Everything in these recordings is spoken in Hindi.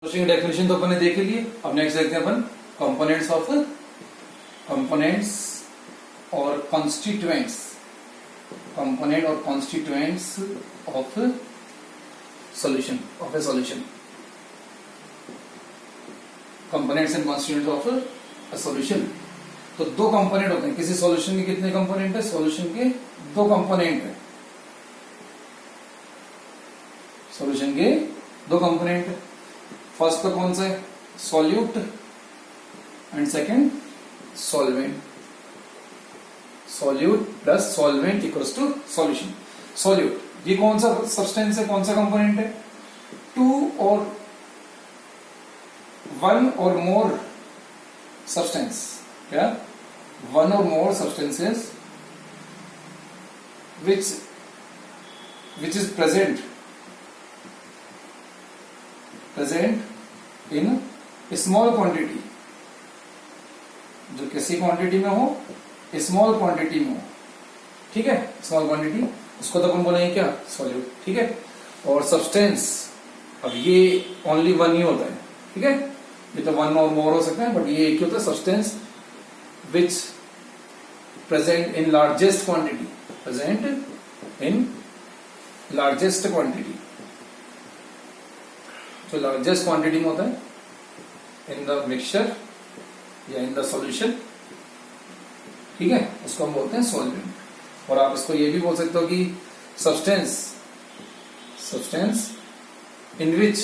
सोल्यूशन की डेफिनेशन तो अपन ने देख लिए। अब नेक्स्ट देखते हैं अपन कंपोनेंट्स और कॉन्स्टिट्यूएंट्स, कंपोनेंट और constituents of solution of A solution, components and constituents of a solution. तो दो कंपोनेंट होते हैं किसी सॉल्यूशन के। कितने कंपोनेंट है? सॉल्यूशन के दो कंपोनेंट है। सॉल्यूशन के दो कंपोनेंट है। फर्स्ट तो कौन सा है? Solute and second solvent. Solute plus solvent equals to solution. Solute ये कौन सा सब्सटेंस है, कौन सा कंपोनेंट है? टू और वन और मोर सब्सटेंस, क्या? वन और मोर substances which is present in small quantity, जो किसी क्वांटिटी में हो, स्मॉल क्वांटिटी में हो, ठीक है, स्मॉल क्वांटिटी, उसको तो अपन बोलेंगे क्या? सॉल्यूट, ठीक है। और सब्सटेंस, अब ये ओनली वन ही होता है, ठीक है, ये तो वन और मोर हो सकते हैं, बट ये एक ही होता है, substance which present in largest quantity, present in largest quantity, जो लार्जेस्ट क्वांटिटी में होता है इन द मिक्सचर या इन द सॉल्यूशन, ठीक है, उसको हम बोलते हैं सॉल्वेंट। और आप इसको ये भी बोल सकते हो कि substance in which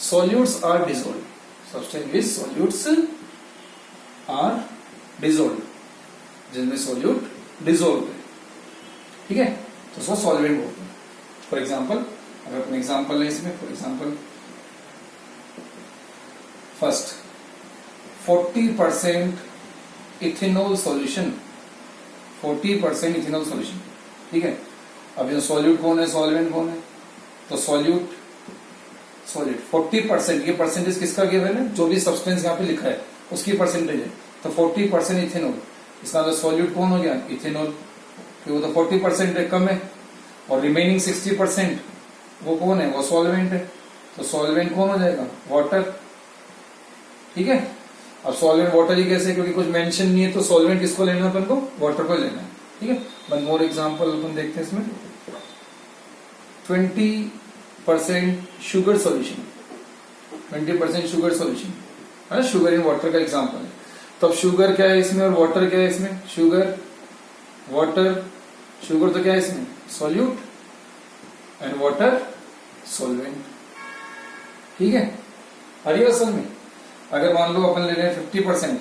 solutes are dissolved, substance which solutes are dissolved, जिनमें सॉल्यूट डिसॉल्व है, ठीक है, तो उसको सॉल्वेंट बोलते हैं। फॉर एग्जाम्पल, अगर अपने एग्जाम्पल लें इसमें, for example first 40% ethanol solution, 40% ethanol solution, ठीक है। अब ये सॉल्यूट कौन है, सॉल्वेंट कौन है? तो सॉल्यूट 40%, ये परसेंटेज किसका गिवन है? जो भी सब्सटेंस यहाँ पे लिखा है उसकी परसेंटेज है। तो 40% इथेनॉल, इसका मतलब सॉल्यूट कौन हो गया? इथेनॉल, क्योंकि वो तो 40% कम है। और रिमेनिंग 60% वो कौन है? वो सॉल्वेंट है। तो सॉल्वेंट कौन हो जाएगा? वाटर, ठीक है। अब सॉल्वेंट वाटर ही कैसे? क्योंकि कुछ मेंशन नहीं है, तो सॉल्वेंट किसको लेना है अपन को? वाटर को लेना है, ठीक है। वन मोर एग्जांपल अपन देखते हैं इसमें, 20% शुगर सॉल्यूशन, 20% शुगर सॉल्यूशन है, शुगर इन वाटर का एग्जांपल है। तो अब शुगर क्या है इसमें और वाटर क्या है इसमें? शुगर, वाटर, शुगर तो क्या है इसमें? सॉल्यूट, एंड वाटर सॉल्वेंट, ठीक है। अरे असल में अगर मान लो अपन ले रहे हैं 50%,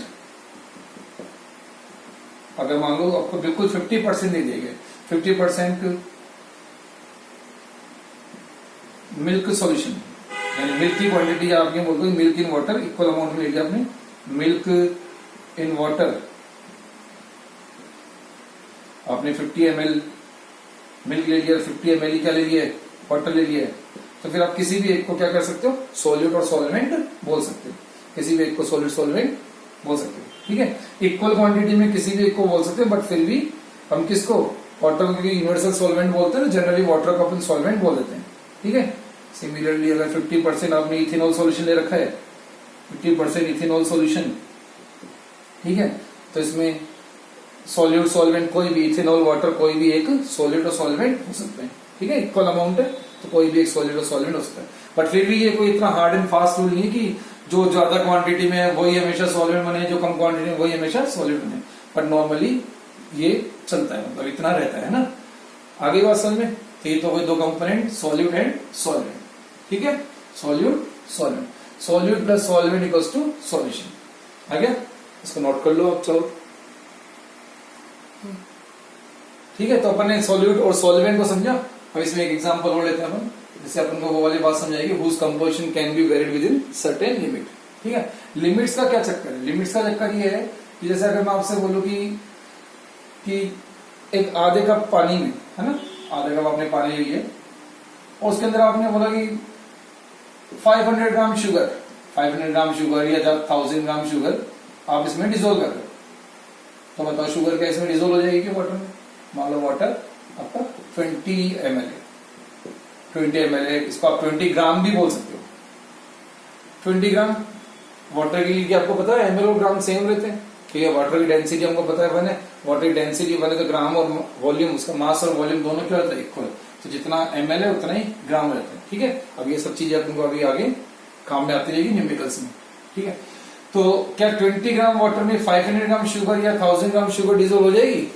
अगर मान लो आपको बिल्कुल 50% दे दिए गए, 50% मिल्क सॉल्यूशन, यानी मिल्क की क्वांटिटी आप ये बोल दो milk in water equal amount में ले लिया आपने, मिल्क इन वाटर आपने 50 ml मिल्क ले लिया, 50 ml क्या ले लिया है? वाटर ले लिया है। तो फिर आप किसी भी एक को क्या कर सकते हो? सॉल्यूट और सॉल्वेंट बोल सकते हो, किसी भी एक को सॉल्यूट सॉल्वेंट बोल सकते हो, ठीक है। इक्वल क्वांटिटी में किसी भी एक को बोल सकते हैं, बट फिर भी हम किसको? वाटर को यूनिवर्सल सॉल्वेंट बोलते हैं ना, जनरली वाटर को अपन सॉल्वेंट बोल देते हैं, ठीक है। सिमिलरली अगर 50% आपने इथेनॉल सॉल्यूशन ले रखा है, 50% इथेनॉल सॉल्यूशन, ठीक है, तो इसमें सॉल्यूट सॉल्वेंट कोई भी, इथेनॉल वाटर कोई भी एक सॉल्यूट और सॉल्वेंट हो सकते हैं, ठीक है। इक्वल अमाउंट है तो कोई भी एक सॉल्यूट और सॉल्वेंट हो सकता है। बट फिर भी ये कोई इतना हार्ड एंड फास्ट रूल नहीं है कि जो ज्यादा क्वांटिटी में है वही हमेशा सॉल्वेंट बने, जो कम क्वांटिटी में वही हमेशा सॉल्यूट बने। बट नॉर्मली ये चलता है, मतलब इतना रहता है ना। आगे बात समझ में? तो ये तो हुए दो कंपोनेंट, सॉल्यूट एंड सॉल्वेंट, ठीक है। Solute solvent, solute plus solvent equals to solution. आ गया? इसको नोट कर लो आप, चलो, ठीक है। तो अपन ने सॉल्यूट और सॉल्वेंट को समझा। अब इसमें एक एग्जांपल और लेते हैं अपन, जिससे अपन को वो वाली बात समझाएगी, whose composition can be varied within certain limit, ठीक है। लिमिट्स का क्या चक्कर है? लिमिट्स का चक्कर ये है कि जैसे अगर मैं आपसे बोलूं कि एक आधे कप पानी में, है ना, आधे कप आपने पानी ले लिया और उसके अंदर आपने बोला कि 500 ग्राम शुगर, 500 ग्राम शुगर या 1000 ग्राम शुगर आप इसमें डिसोल्व कर दो। तो बताओ शुगर क्या इसमें डिसोल्व हो जाएगी कि वाटर में? मान लो वाटर आपका 20 ml है, 20 ml है, इसको आप 20 ग्राम भी बोल सकते हो, 20 ग्राम। वाटर के लिए आपको पता है एमएल और ग्राम सेम रहते हैं, ठीक है। वाटर की डेंसिटी हमको पता है 1 है, वाटर की डेंसिटी 1 है तो ग्राम और वॉल्यूम, उसका मास और वॉल्यूम दोनों क्या होता है, इक्वल। तो जितना एमएल है उतना ही ग्राम रहता है, ठीक है। अब ये सब चीजें आपको अभी आगे काम में आती रहेगी न्यूमेरिकल्स में, ठीक है। तो क्या 20 ग्राम वाटर में 500 ग्राम शुगर या 1000 ग्राम शुगर डिजोल्व हो जाएगी?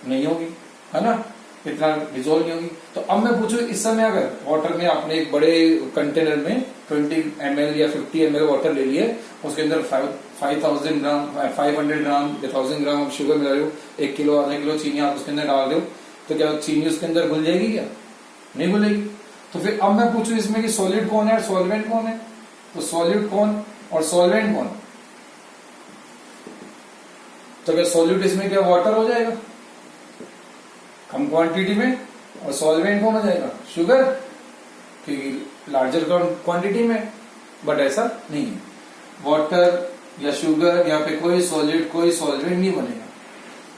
नहीं होगी, है ना, इतना डिजोल्व नहीं होगी। तो अब मैं पूछूं इस समय अगर वाटर में आपने एक बड़े कंटेनर में 20 ml या 50 ml वाटर ले लिए, उसके अंदर 5000 ग्राम 500 ग्राम या 1000 ग्राम आप शुगर मिला रहे हो, 1 किलो आधा किलो चीनी आप उसके अंदर डाल रहे हो, तो क्या चीनी उसके अंदर घुल जाएगी? क्या नहीं घुलेगी। तो फिर अब मैं पूछूं इसमें कि सॉलिड कौन है और सॉल्वेंट कौन है? तो सॉलिड कौन और सॉल्वेंट कौन? तो क्या सॉल्यूट इसमें क्या वाटर हो जाएगा कम क्वांटिटी में, और सॉल्वेंट कौन हो जाएगा? शुगर, क्योंकि लार्जर क्वांटिटी में। बट ऐसा नहीं है, वाटर या शुगर यहाँ पे कोई सॉलिड कोई सॉल्वेंट नहीं बनेगा,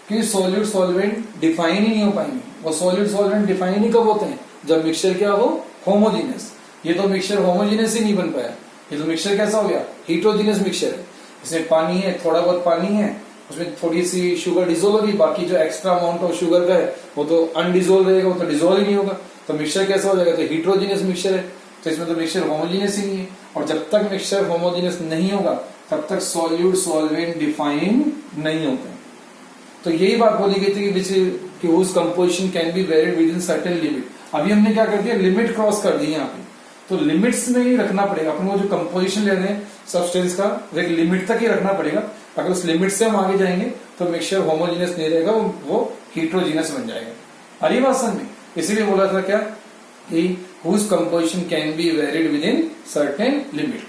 क्योंकि सॉलिड सॉल्वेंट डिफाइन ही नहीं हो पाएंगे। वो सॉलिड सॉल्वेंट डिफाइन ही कब होते हैं? जब मिक्सचर क्या हो, होमोजीनियस। ये तो मिक्सचर होमोजीनियस ही नहीं बन पाया, ये तो मिक्सचर कैसा हो गया, हीट्रोजीनियस मिक्सचर है। इसमें पानी है, थोड़ा बहुत पानी है, उसमें थोड़ी सी शुगर डिजोल्व होगी, बाकी जो एक्स्ट्रा अमाउंट ऑफ शुगर का है वो तो अनडिजोल्व रहेगा, वो तो डिजोल्व ही नहीं होगा। तो मिक्सचर कैसा हो जाएगा? तो हीट्रोजीनियस मिक्सचर है, तो इसमें तो मिक्सचर होमोजीनियस ही नहीं है। और जब तक मिक्सचर होमोजीनियस नहीं होगा तब तक सॉल्यूट सॉल्वेंट डिफाइन नहीं होते। तो यही बात बोली गई थी कि whose composition can be varied within certain limit। अभी हमने क्या कर दिया, लिमिट क्रॉस कर दी यहाँ पे। तो लिमिट्स में ही रखना पड़ेगा अपन को, जो कंपोजिशन ले रहे हैं सब्सटेंस का एक लिमिट तक ही रखना पड़ेगा। अगर उस लिमिट से हम आगे जाएंगे तो मिक्सचर होमोजीनियस नहीं रहेगा, वो हीट्रोजीनियस बन जाएगा। अरे बात समझ में, इसीलिए बोला था क्या कि whose composition can be varied within certain limit।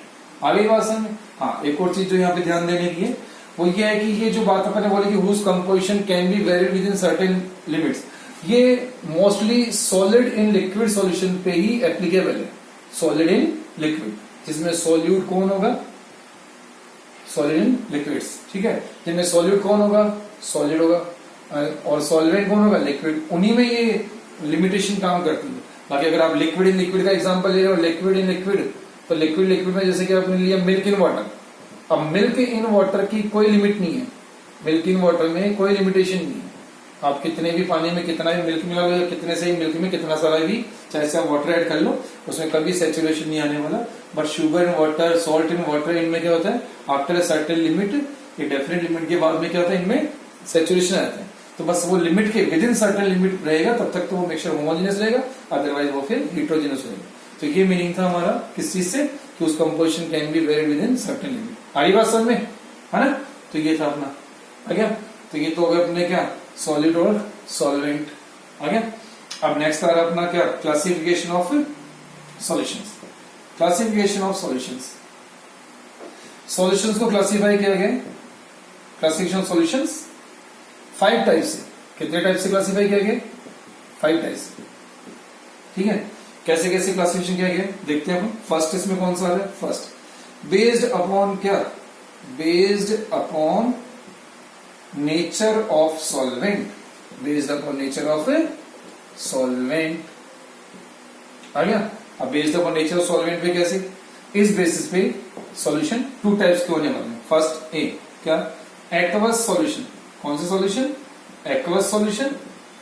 आगे बात समझ में। हाँ, एक और चीज जो यहाँ पे ध्यान देने की है वो ये है कि ये जो बात अपन ने बोली कि whose composition can be varied within certain limits, ये mostly solid in liquid solution पे ही एप्लीकेबल है। सॉलिड इन लिक्विड, जिसमें सॉल्यूट कौन होगा, सॉलिड इन लिक्विड्स, ठीक है। जिनमें सॉल्यूट कौन होगा, सॉलिड होगा, और सॉल्वेंट कौन होगा, लिक्विड। उन्हीं में ये लिमिटेशन काम करती है। बाकी अगर आप लिक्विड इन लिक्विड का एग्जांपल ले रहे हो, लिक्विड इन लिक्विड, तो लिक्विड लिक्विड में जैसे कि आपने लिया मिल्क इन वाटर। अब मिल्क इन वाटर की कोई लिमिट नहीं है, मिल्क इन वाटर में कोई लिमिटेशन नहीं है। आप कितने भी पानी में कितना भी मिल्क मिला, कितने से ही मिल्क में कितना सारा भी चाहे से आप वाटर ऐड कर लो, उसमें कभी सैचुरेशन नहीं आने वाला। But sugar in water, salt in water, इनमें क्या होता है, आफ्टर अ सर्टेन लिमिट, एक डेफिनेट लिमिट के बाद में क्या होता है, इनमें सैचुरेशन आता है। तो बस वो लिमिट के विद इन सर्टेन लिमिट रहेगा, तब तक तो वो मिक्सचर होमोजेनियस रहेगा, अदरवाइज वो फिर हीट्रोजेनियस रहेगा। तो ये मीनिंग था हमारा किस चीज से, कि उस composition can be varied within certain limit. आई बात समझ में, है ना। तो ये था अपना आ गया। तो ये तो हो गया अपने क्या, सॉलिड और सॉल्वेंट आ गया। अब नेक्स्ट आ रहा अपना क्या, classification of solutions. Classification of solutions, solutions को क्लासिफाई किया गया, क्लासिफिकेशन सॉल्यूशंस 5 टाइप से। कितने टाइप से क्लासिफाई किया गया, 5 टाइप से, ठीक है। कैसे कैसे क्लासिफिकेशन किया गया देखते हैं अपन। फर्स्ट इसमें कौन सा आ रहा है, फर्स्ट बेस्ड अपॉन क्या, based upon nature of solvent, based upon nature of solvent आ गया। अब based upon nature of solvent पे कैसे, इस बेसिस पे सॉल्यूशन 2 टाइप्स के होने वाले हैं। फर्स्ट ए क्या, एक्वस सॉल्यूशन। कौन से सॉल्यूशन, एक्वस सॉल्यूशन,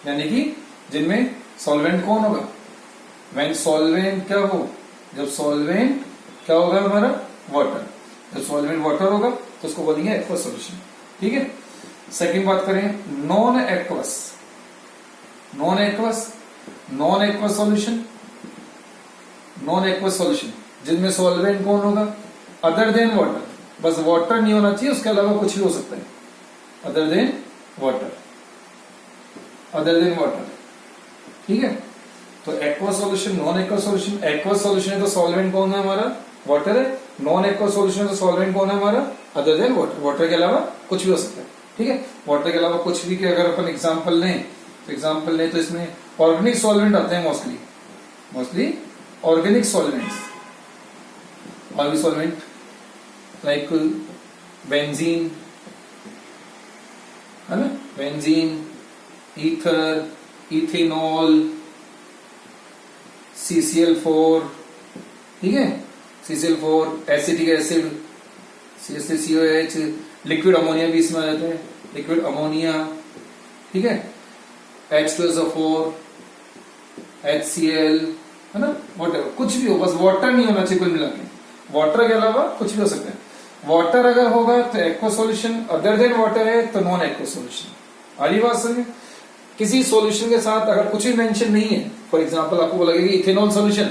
यानी कि जिनमें सॉल्वेंट कौन होगा, व्हेन सॉल्वेंट क्या हो, जब सॉल्वेंट क्या होगा हमारा, वाटर। जब सॉल्वेंट वाटर होगा तो उसको बोलेंगे एक्वस सॉल्यूशन, ठीक है। सेकंड बात करें, non aqueous, non aqueous, non aqueous solution, non aqueous solution जिनमें सॉल्वेंट कौन होगा, अदर देन वाटर। बस वाटर नहीं होना चाहिए, उसके अलावा कुछ भी हो सकता है, other than water, other than water, ठीक है। तो aqueous solution, non aqueous solution. Aqueous solution है तो सॉल्वेंट कौन है हमारा, वाटर है। नॉन एक्वस सॉल्यूशन है तो सॉल्वेंट कौन है हमारा, अदर देन वाटर। वाटर के अलावा कुछ भी हो सकता है, ठीक है। वाटर के अलावा कुछ भी के अगर अपन एग्जांपल लें तो एग्जांपल लें तो इसमें ऑर्गेनिक सॉल्वेंट आते हैं mostly, mostly organic solvents, organic solvent like benzene, है ना, बेंजीन, ईथर, इथेनॉल, CCl4, ठीक है, CCl4, acetic acid CH3COH, liquid ammonia भी इसमें आ जाते हैं, लिक्विड अमोनिया, ठीक है, H2SO4, HCl, है ना, वाटर, कुछ भी हो, बस वाटर नहीं होना चाहिए कुल मिला के। वाटर के अलावा कुछ भी हो सकता है। वाटर अगर होगा तो aqua solution, other than water है तो नॉन एक्वा सॉल्यूशन। आ रही बात समझ? किसी सॉल्यूशन के साथ अगर कुछ भी मेंशन नहीं है, फॉर एग्जांपल आपको बोला गया कि इथेनॉल सॉल्यूशन,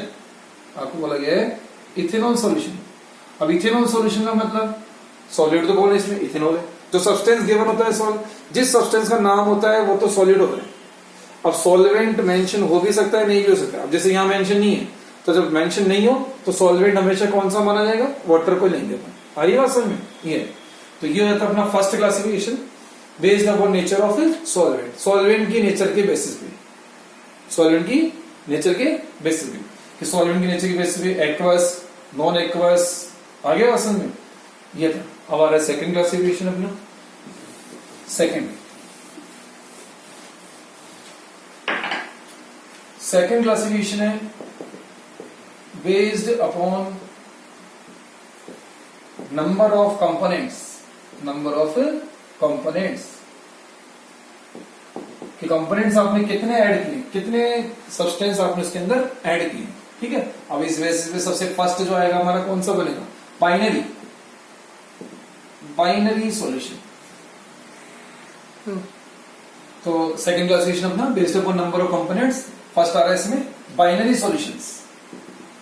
आपको बोला गया है इथेनॉल सॉल्यूशन। अब इथेनॉल सॉल्यूशन का मतलब सॉलिड तो बोल, इसमें इथेनॉल है, जो सब्सटेंस गिवन होता है, जिस सब्सटेंस का नाम होता है वो तो सॉलिड होता है। अब सॉल्वेंट मेंशन हो भी सकता है, नहीं भी हो सकता है। अब जैसे यहाँ मेंशन नहीं है, तो जब मेंशन नहीं हो तो सॉल्वेंट हमेशा कौन सा माना जाएगा? वाटर को लेंगे अपन। आ रही बात समझ में? ये तो ये होता है अपना first classification based upon nature of solvent, solvent की नेचर के बेसिस पे, सॉल्वेंट की नेचर के बेसिस पे, कि सॉल्वेंट की नेचर के बेसिस पे एक्वस, नॉन एक्वस, आगे बात समझ में? ये था। अब आ रहा है सेकंड क्लासिफिकेशन अपना। सेकंड क्लासिफिकेशन है based upon number of components, number of components, कि कंपोनेंट्स आपने कितने ऐड किए, कितने सब्सटेंस आपने उसके अंदर ऐड किए, ठीक है। अब इस बेसिस पे सबसे फर्स्ट जो आएगा हमारा कौन सा बनेगा? Binary, binary solution. तो सेकंड क्लासिफिकेशन अपना based upon number of components, first आ रहा है इसमें बाइनरी सॉल्यूशंस।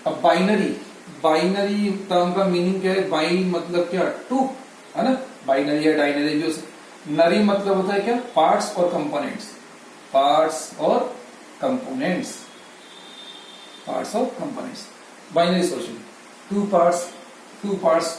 अब बाइनरी, बाइनरी टर्म का मीनिंग क्या है? बाई मतलब क्या? टू, है ना, बाइनरी या डाइनरी भी हो सकता। नरी मतलब होता है क्या? पार्ट्स और कंपोनेंट्स, पार्ट्स और कंपोनेंट्स, पार्ट्स और components. Binary solution, two parts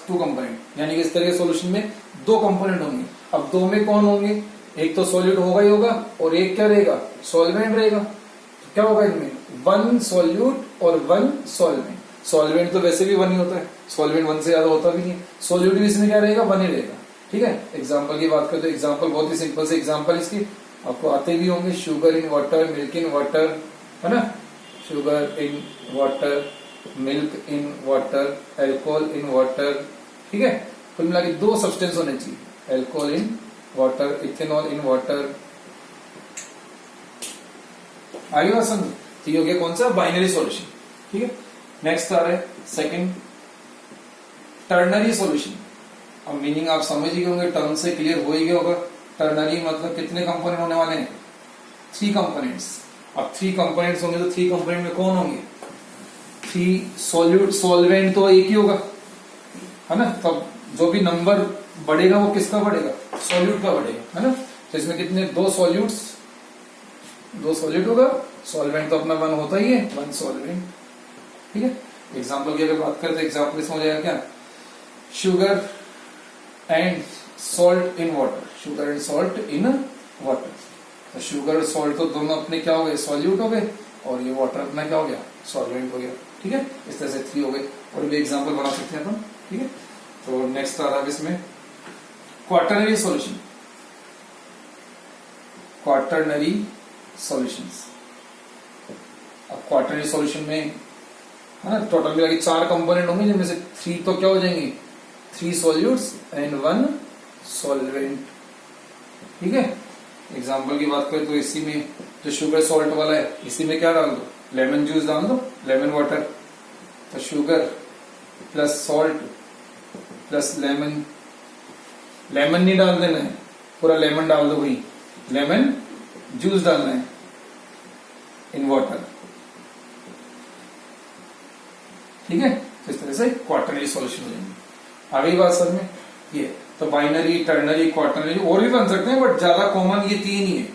two component, यानी कि इस तरह के सॉल्यूशन में दो कंपोनेंट होंगे। अब दो में कौन होंगे? एक तो सॉल्यूट होगा ही होगा और एक क्या रहेगा? सॉल्वेंट रहेगा। तो क्या होगा इनमें? वन सॉल्यूट और वन सॉल्वेंट। सॉल्वेंट तो वैसे भी वन ही होता है, सॉल्वेंट वन से ज्यादा होता भी नहीं है। सॉल्यूट भी इसमें क्या रहेगा? वन ही रहेगा, ठीक है। एग्जाम्पल की बात करें तो एग्जाम्पल बहुत ही सिंपल से एग्जाम्पल इसकी आपको आते भी होंगे। Sugar in water, milk in water, है ना, sugar in water, milk in water, alcohol in water, ठीक है। कुल मिला के दो सब्सटेंस होने चाहिए, alcohol in water, ethanol in water. आगे बात समझ? ठीक हो गया कौन सा? बाइनरी सॉल्यूशन, ठीक है। नेक्स्ट आ रहा है सेकंड, टर्नरी सॉल्यूशन। अब मीनिंग आप समझ ही गए होंगे, टर्म से क्लियर हो ही गया होगा। टर्नरी मतलब कितने कंपोनेंट होने वाले हैं? 3 कंपोनेंट्स। अब 3 कंपोनेंट्स होंगे तो 3 कंपोनेंट में कौन होंगे? 3 सॉल्यूट, सॉल्वेंट तो एक ही होगा, है ना। तब जो भी नंबर बढ़ेगा वो किसका बढ़ेगा? सॉल्यूट का बढ़ेगा, है ना। तो इसमें कितने? 2 सॉल्यूट्स, 2 सॉल्यूट होगा, सॉल्वेंट तो अपना 1 होता ही है, 1 सॉल्वेंट, ठीक है। एग्जाम्पल की अगर बात करें तो एग्जाम्पल इसमें हो जाएगा क्या? Sugar and salt in water, sugar and salt in water. तो शुगर और सॉल्ट तो दोनों अपने क्या हो गए? सॉल्यूट हो गए, और ये वाटर अपना क्या हो गया? सॉल्वेंट हो गया, ठीक है। इस तरह से 3 हो गए, और भी एग्जाम्पल बना सकते हैं अपन, ठीक है। तो नेक्स्ट आ रहा है इसमें क्वाटरनरी सॉल्यूशन, क्वाटरनरी सॉल्यूशंस। अब क्वाटरनरी सॉल्यूशन में, है ना, टोटल मिला के 4 कंपोनेंट होंगे, जिनमें से 3 तो क्या हो जाएंगे? 3 सॉल्यूट्स एंड 1 सॉल्वेंट, ठीक है। एग्जाम्पल की बात करें तो इसी में जो शुगर सॉल्ट वाला है, इसी में क्या डाल दो? लेमन जूस डाल दो, लेमन वाटर। तो sugar plus salt plus lemon, lemon नहीं डाल देना है, पूरा लेमन डाल दो, भाई लेमन जूस डालना है इन वाटर, ठीक है। इस तरह से क्वाटरनरी सॉल्यूशन हो जाएंगे। आगे बात सर में ये तो बाइनरी, टर्नरी, क्वाटरनरी और भी बन सकते हैं, बट ज्यादा कॉमन ये 3 ही है,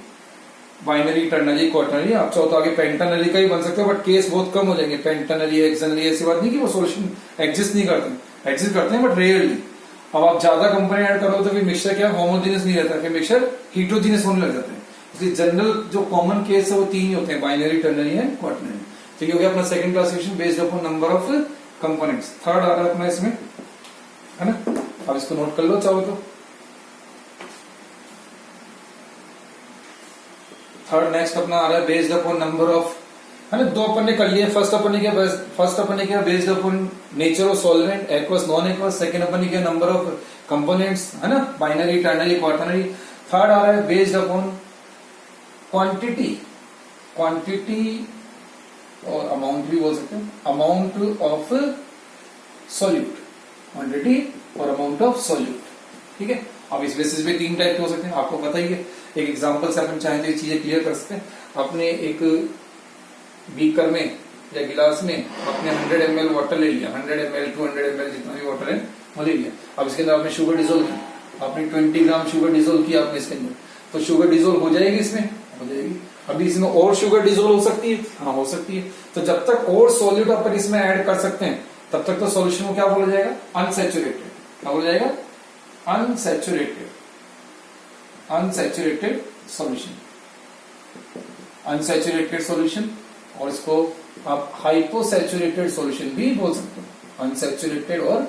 बाइनरी, टर्नरी, क्वाटरनरी। आप चाहो तो आगे पेंटानरी का ही बन सकते हो, बट केस बहुत कम हो जाएंगे। पेंटानरी, हेक्सानरी, ऐसी बात नहीं कि वो सॉल्यूशन एग्जिस्ट नहीं करते, एग्जिस्ट करते हैं बट रेयरली। अब आप ज्यादा कंपोनेंट ऐड करो तो फिर मिक्सचर क्या होमोजेनियस नहीं रहता, फिर मिक्सचर हीट्रोजीनियस होने लग जाते हैं। इसलिए जनरल जो कॉमन केस है वो 3 ही होते हैं, बाइनरी, टर्नरी एंड क्वाटरनरी। ठीक है, हो गया अपना second classification based upon number of components. Third आ रहा है अपना इसमें, है ना, आप इसको नोट कर लो चाहो तो। थर्ड नेक्स्ट अपना आ रहा है बेस्ड अपॉन नंबर ऑफ है ना। दो अपन ने कर लिए, फर्स्ट अपन ने किया based upon nature of solvent, aqueous non aqueous. Second अपन ने किया नंबर ऑफ कंपोनेंट्स, है ना, बाइनरी टर्नरी क्वार्टनरी। थर्ड आ रहा है बेस्ड अपॉन क्वांटिटी और अमाउंट भी बोल सकते हैं, अमाउंट ऑफ सॉल्यूट, क्वांटिटी और अमाउंट ऑफ सॉल्यूट। ठीक है, अब इस बेसिस पे तीन टाइप के हो सकते हैं, आपको पता ही है। एक एग्जांपल से अपन चाहें तो ये चीजें क्लियर कर सकते हैं। आपने एक बीकर में या गिलास में आपने 100 ml वाटर ले लिया, 100 ml 200 ml जितना भी वाटर है वो ले लिया। अब इसके अंदर आपने शुगर डिजोल्व की, आपने 20 ग्राम शुगर डिजोल्व किया आपने इसके अंदर, तो शुगर डिजोल्व हो जाएगी, इसमें हो जाएगी। अभी इसमें और शुगर डिजोल्व हो सकती है, हाँ हो सकती है। तो जब तक और सॉल्यूट अपन इसमें ऐड कर सकते हैं तब तक तो सॉल्यूशन को क्या बोला जाएगा, अनसैचुरेटेड। क्या बोला जाएगा, अनसैचुरेटेड सॉल्यूशन, अनसैचुरेटेड सॉल्यूशन। और इसको आप हाइपोसैचुरेटेड सॉल्यूशन भी बोल सकते हो, अनसैचुरेटेड और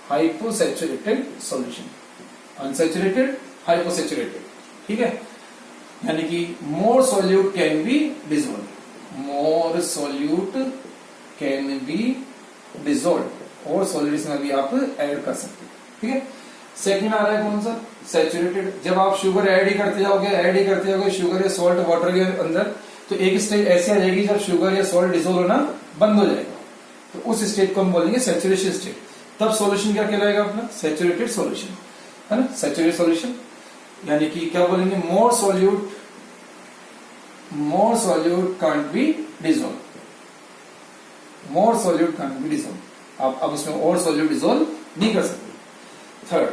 हाइपोसैचुरेटेड सॉल्यूशन, अनसैचुरेटेड हाइपोसैचुरेटेड। ठीक है, यानी कि मोर solute can be dissolve, more solute can be dissolve, और सॉल्यूट इसमें भी आप ऐड कर सकते हैं। ठीक है, सेकंड आ रहा है कौन सा, सैचुरेटेड। जब आप शुगर ऐड ही करते जाओगे शुगर या सॉल्ट वाटर के अंदर, तो एक स्टेज ऐसी आ जाएगी जब शुगर या सॉल्ट डिजोल्व होना बंद हो जाएगा, तो उस स्टेज को हम बोलेंगे सैचुरेशन स्टेट। तब सॉल्यूशन क्या कहलाएगा अपना, सैचुरेटेड सॉल्यूशन, है ना, सैचुरेटेड सॉल्यूशन। यानी कि क्या बोलेंगे, मोर solute can't be dissolve, more solute can't be dissolve. आप अब उसमें और सॉल्यूट डिजोल्व नहीं कर सकते। थर्ड,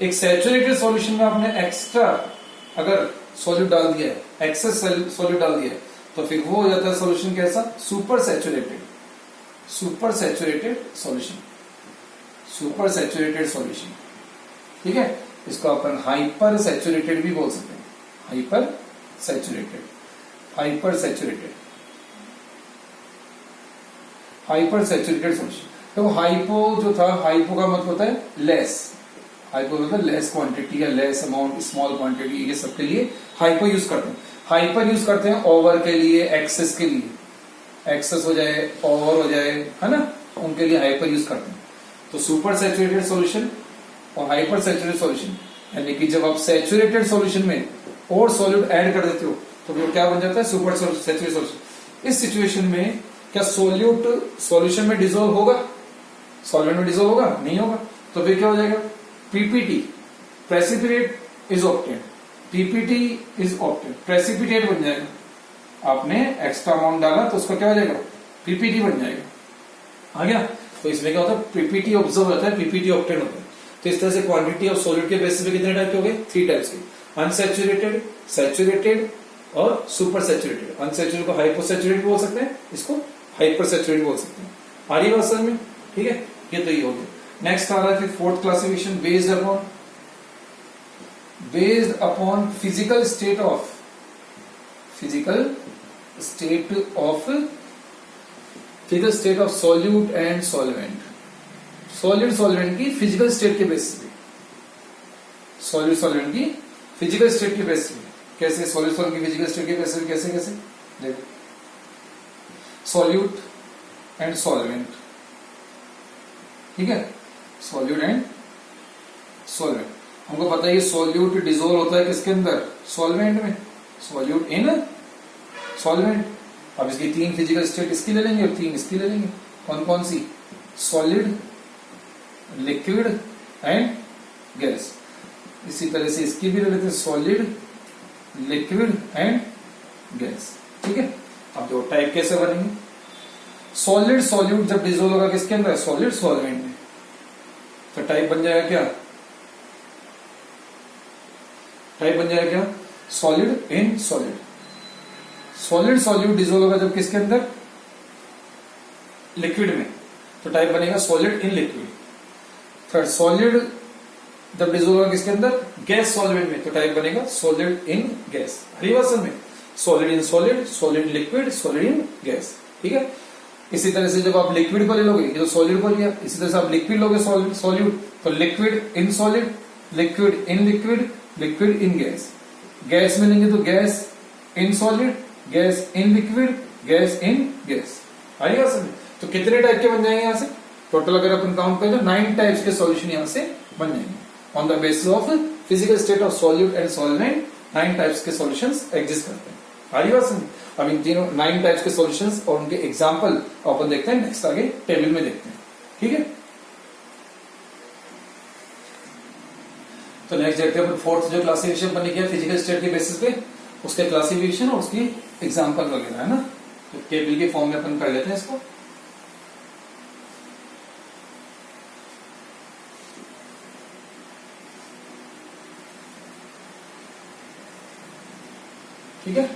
एक सैचुरेटेड सॉल्यूशन में आपने एक्स्ट्रा अगर सॉल्यूट डाल दिया है, एक्सेस सॉल्यूट डाल दिया है, तो फिर वो हो जाता है सॉल्यूशन कैसा, सुपर सैचुरेटेड सॉल्यूशन। ठीक है, इसको अपन हाइपर सैचुरेटेड भी बोल सकते हैं, हाइपर सैचुरेटेड सॉल्यूशन। तो हाइपो जो था, हाइपो का मतलब होता है लेस, हाइपो मतलब लेस क्वांटिटी या लेस अमाउंट, स्मॉल क्वांटिटी, ये सब के लिए हाइपो यूज करते हैं। हाइपर यूज करते हैं ओवर के लिए, एक्सेस के लिए, एक्सेस हो जाए, ओवर हो जाए, है ना, उनके लिए हाइपर यूज करते हैं। तो सुपर सैचुरेटेड सॉल्यूशन और हाइपर सैचुरेटेड सॉल्यूशन, यानी कि जब आप सैचुरेटेड सॉल्यूशन में और सॉल्यूट ऐड कर देते हो तो वो क्या बन जाता है, सुपर सैचुरेटेड सॉल्यूशन। इस सिचुएशन में क्या सॉल्यूट सॉल्यूशन में डिसॉल्व होगा, सॉल्वेंट में डिसॉल्व होगा, नहीं होगा। तो फिर क्या हो जाएगा, PPT, precipitate is obtained, PPT is obtained, precipitate बन जाएगा। आपने एक्स्ट्रा अमाउंट डाला तो उसका क्या हो जाएगा, पीपीटी बन जाएगा। आ गया, तो इसमें क्या होता है, पीपीटी ऑब्जर्व होता है, पीपीटी ऑब्टेन्ड होता है। तो इस तरह से क्वांटिटी ऑफ सॉल्यूट के बेसिस पे कितने टाइप के हो गए, 3 टाइप्स के, अनसैचुरेटेड, सैचुरेटेड और सुपर सैचुरेटेड। अनसैचुरेटेड को हाइपोसैचुरेटेड बोल सकते हैं, इसको हाइपर सैचुरेटेड बोल सकते हैं। आ रही बात समझ में, ठीक है, ये तो ये हो गया। नेक्स्ट आ रहा है फिर fourth classification, based upon physical state of solute and solvent. Solvent की फिजिकल स्टेट के बेसिस पे, सॉल्वेंट की फिजिकल स्टेट के बेसिस पे कैसे, सॉल्यूट की फिजिकल स्टेट के बेसिस पे कैसे देखो, सॉल्यूट एंड सॉल्वेंट, ठीक है, सॉल्यूट एंड सॉल्वेंट। हमको पता है ये सॉल्यूट डिसॉल्व होता है किसके अंदर, सॉल्वेंट में, सॉल्यूट इन सॉल्वेंट। अब इसकी 3 फिजिकल स्टेट इसकी ले लेंगे और 3 इसकी ले लेंगे। कौन कौन सी, सॉलिड, लिक्विड एंड गैस। इसी तरह से इसकी भी ले लेते हैं, सॉलिड, लिक्विड एंड गैस, ठीक है। अब दो टाइप कैसे बनेंगे, सॉलिड सॉल्यूट जब डिसॉल्व होगा किसके अंदर, सॉलिड सॉल्वेंट में, तो टाइप बन जाएगा क्या, solid in solid. Solid solute dissolve होगा जब किसके अंदर, लिक्विड में, तो टाइप बनेगा solid in liquid. Third, solid जब डिसॉल्व होगा किसके अंदर, गैस सॉल्वेंट में, तो टाइप बनेगा सॉलिड इन गैस। हरिवासन में solid in solid, solid in liquid, solid in gas, ठीक है। इसी तरह से जब आप लिक्विड को ले लोगे, ये तो सॉलिड को लिया, इसी तरह से आप लिक्विड लोगे सॉल्यूट, तो liquid in solid, liquid in liquid, liquid in gas. Gas में लेंगे तो gas in solid, gas in liquid, gas in gas. आएगा समझ? तो कितने टाइप के बन जाएंगे यहां से? टोटल अगर अपन काउंट करें तो 9 टाइप्स के सॉल्यूशन यहां से बन जाएंगे। On the basis of physical state of solute and solvent 9 types के सॉल्यूशंस एग्जिस्ट करते हैं। आएगा समझ? अब इन तीनों 9 टाइप्स के सॉल्यूशंस और उनके एग्जांपल अपन देखते हैं नेक्स्ट आगे टेबल में देखते हैं। ठीक है, तो नेक्स्ट देखते हैं अपन फोर्थ जो क्लासिफिकेशन बनी किया फिजिकल स्टेट के बेसिस पे, उसके क्लासिफिकेशन और उसकी एग्जांपल वगैरह है ना। तो टेबल के फॉर्म में अपन कर लेते हैं इसको। ठीक है,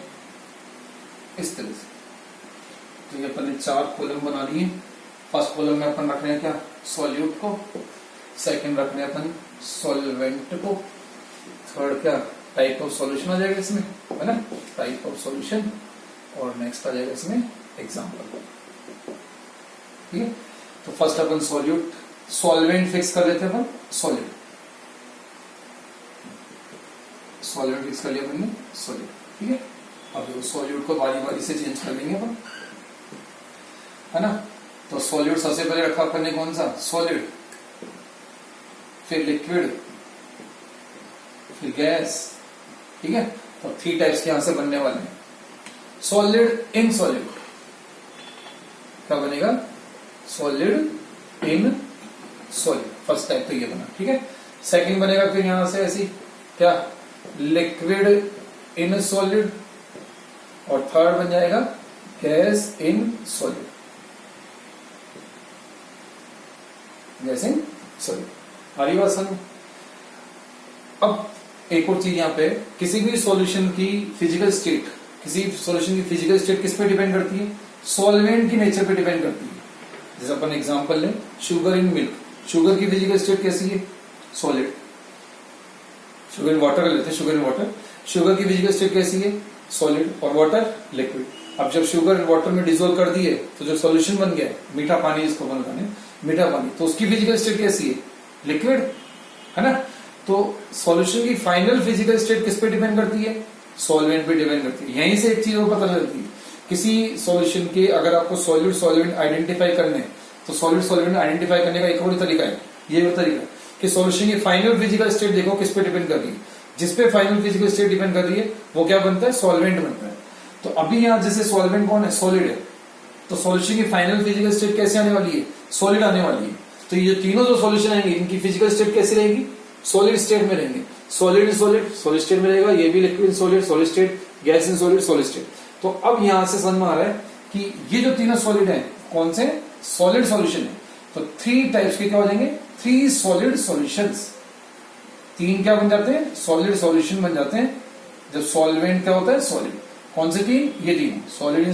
इस तरह से। तो ये अपन ने 4 कॉलम बना लिए। फर्स्ट कॉलम में अपन रख रहे हैं क्या? सॉल्यूट को। सेकंड रख रहे हैं अपन सॉल्वेंट को। थर्ड क्या? टाइप ऑफ सॉल्यूशन आ जाएगा इसमें, है ना, टाइप ऑफ सॉल्यूशन। और नेक्स्ट आ जाएगा इसमें एग्जांपल। ठीक है, तो फर्स्ट अपन सॉल्यूट सॉल्वेंट फिक्स कर लेते हैं अपन। सॉलिड सॉल्वेंट फिक्स कर लिया अपन ने, सॉलिड। ठीक है, अब सॉल्यूट को बारी बारी से चेंज कर लेंगे अपन, है ना। तो सॉल्यूट सबसे पहले रखा अपन ने कौन सा? सॉलिड, फिर लिक्विड, फिर गैस। ठीक है, तो 3 टाइप्स के यहां से बनने वाले हैं। सॉलिड इन सॉलिड क्या बनेगा? Solid in solid, first type तो ये बना। ठीक है, सेकंड बनेगा फिर यहां से ऐसी क्या? Liquid in solid. और थर्ड बन जाएगा gas in solid, gas in solid. आ रही बात समझ? अब एक और चीज यहां पे, किसी भी सॉल्यूशन की फिजिकल स्टेट, किसी सॉल्यूशन की फिजिकल स्टेट किस पे डिपेंड करती है? सॉल्वेंट की नेचर पे डिपेंड करती है। जैसे अपन एग्जांपल लें, शुगर इन मिल्क। शुगर की फिजिकल स्टेट कैसी है? सॉलिड। शुगर इन वाटर लेते हैं, शुगर इन वाटर। शुगर की फिजिकल स्टेट कैसी है? सॉलिड। और वाटर लिक्विड। अब जब शुगर इन वाटर में डिसोल्व कर दिए तो जो सॉल्यूशन बन गया, मीठा पानी जिसको बनाने, मीठा पानी, तो उसकी फिजिकल स्टेट कैसी है? लिक्विड, है ना। तो सॉल्यूशन की फाइनल फिजिकल स्टेट किस पे डिपेंड करती है? सॉल्वेंट पे डिपेंड करती है। यहीं से एक चीज और पता चलती है, किसी सॉल्यूशन के अगर आपको सॉल्यूट सॉल्वेंट आइडेंटिफाई करने हैं तो सॉल्यूट सॉल्वेंट आइडेंटिफाई करने का एक और तरीका है, ये वो तरीका कि सॉल्यूशन की फाइनल फिजिकल स्टेट देखो किस पे डिपेंड कर रही है। जिसपे फाइनल फिजिकल स्टेट डिपेंड कर रही है वो क्या बनता है? सॉल्वेंट बनता है। तो अभी यहां जैसे सॉल्वेंट कौन है? सॉलिड है। तो सॉल्यूशन की फाइनल फिजिकल स्टेट कैसे आने वाली है? सॉलिड आने वाली है। तो ये तीनों जो सॉल्यूशन आएंगे इनकी फिजिकल स्टेट कैसी रहेगी? सॉलिड स्टेट में रहेंगे। Solid in solid, solid state में रहेगा। ये भी liquid in solid, solid state. Gas in solid, solid state. तो अब यहां से समझ में आ रहा है कि ये जो तीनों सॉलिड हैं कौन से? सॉलिड सॉल्यूशन है। तो 3 टाइप्स के क्या हो जाएंगे? 3 सॉलिड सॉल्यूशंस। 3 क्या बन जाते हैं? सॉलिड सॉल्यूशन बन जाते हैं। जब सॉल्वेंट क्या होता है? सॉलिड। कौन से 3? ये 3, सॉलिड इन